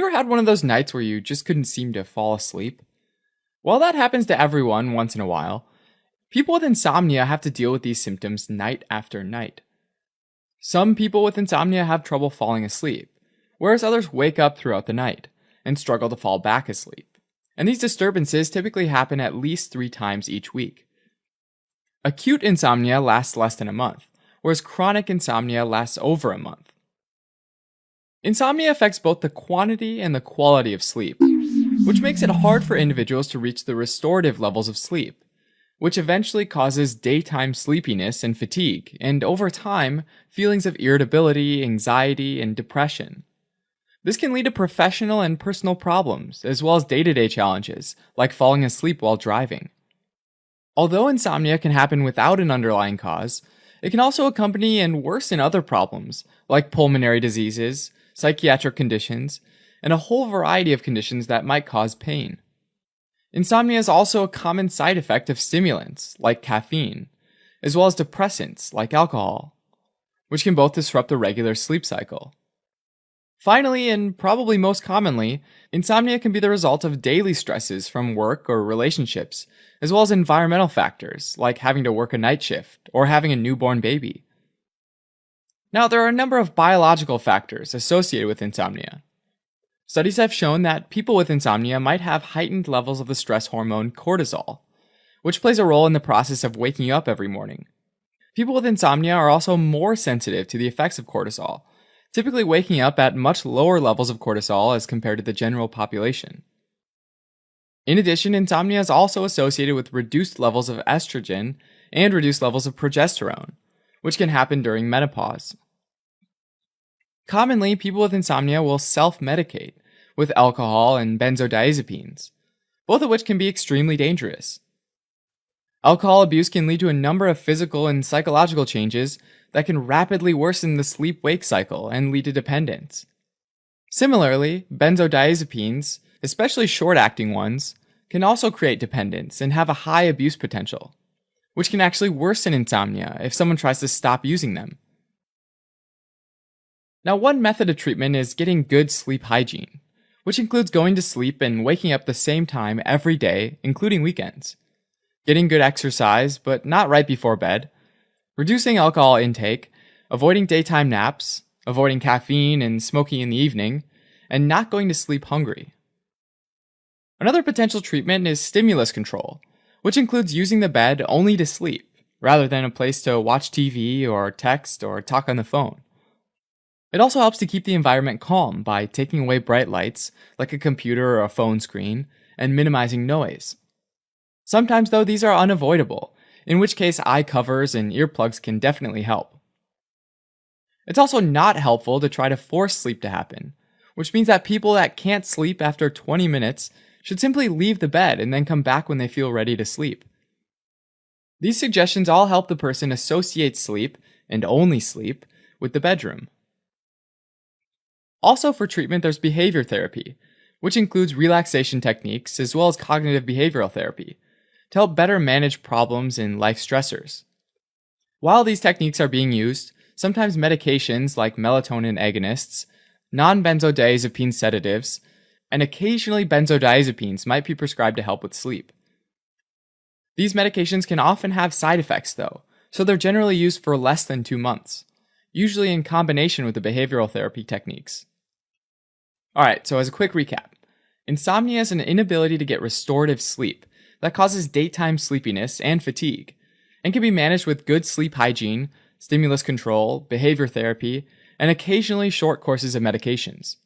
you ever had one of those nights where you just couldn't seem to fall asleep? Well, that happens to everyone once in a while. People with insomnia have to deal with these symptoms night after night. Some people with insomnia have trouble falling asleep, whereas others wake up throughout the night and struggle to fall back asleep. And these disturbances typically happen at least 3 times each week. Acute insomnia lasts less than a month, whereas chronic insomnia lasts over a month. Insomnia affects both the quantity and the quality of sleep, which makes it hard for individuals to reach the restorative levels of sleep, which eventually causes daytime sleepiness and fatigue, and over time, feelings of irritability, anxiety, and depression. This can lead to professional and personal problems, as well as day-to-day challenges, like falling asleep while driving. Although insomnia can happen without an underlying cause, it can also accompany and worsen other problems, like pulmonary diseases, psychiatric conditions, and a whole variety of conditions that might cause pain. Insomnia is also a common side effect of stimulants, like caffeine, as well as depressants, like alcohol, which can both disrupt the regular sleep cycle. Finally, and probably most commonly, insomnia can be the result of daily stresses from work or relationships, as well as environmental factors, like having to work a night shift or having a newborn baby. Now, there are a number of biological factors associated with insomnia. Studies have shown that people with insomnia might have heightened levels of the stress hormone cortisol, which plays a role in the process of waking up every morning. People with insomnia are also more sensitive to the effects of cortisol, typically waking up at much lower levels of cortisol as compared to the general population. In addition, insomnia is also associated with reduced levels of estrogen and reduced levels of progesterone, which can happen during menopause. Commonly, people with insomnia will self-medicate with alcohol and benzodiazepines, both of which can be extremely dangerous. Alcohol abuse can lead to a number of physical and psychological changes that can rapidly worsen the sleep-wake cycle and lead to dependence. Similarly, benzodiazepines, especially short-acting ones, can also create dependence and have a high abuse potential, which can actually worsen insomnia if someone tries to stop using them. Now, one method of treatment is getting good sleep hygiene, which includes going to sleep and waking up the same time every day, including weekends. Getting good exercise, but not right before bed. Reducing alcohol intake, avoiding daytime naps, avoiding caffeine and smoking in the evening, and not going to sleep hungry. Another potential treatment is stimulus control, which includes using the bed only to sleep, rather than a place to watch TV or text or talk on the phone. It also helps to keep the environment calm by taking away bright lights, like a computer or a phone screen, and minimizing noise. Sometimes, though, these are unavoidable, in which case eye covers and earplugs can definitely help. It's also not helpful to try to force sleep to happen, which means that people that can't sleep after 20 minutes should simply leave the bed and then come back when they feel ready to sleep. These suggestions all help the person associate sleep, and only sleep, with the bedroom. Also for treatment, there's behavior therapy, which includes relaxation techniques as well as cognitive behavioral therapy, to help better manage problems and life stressors. While these techniques are being used, sometimes medications like melatonin agonists, non-benzodiazepine sedatives, and occasionally benzodiazepines might be prescribed to help with sleep. These medications can often have side effects though, so they're generally used for less than 2 months, usually in combination with the behavioral therapy techniques. Alright, so as a quick recap, insomnia is an inability to get restorative sleep that causes daytime sleepiness and fatigue, and can be managed with good sleep hygiene, stimulus control, behavior therapy, and occasionally short courses of medications.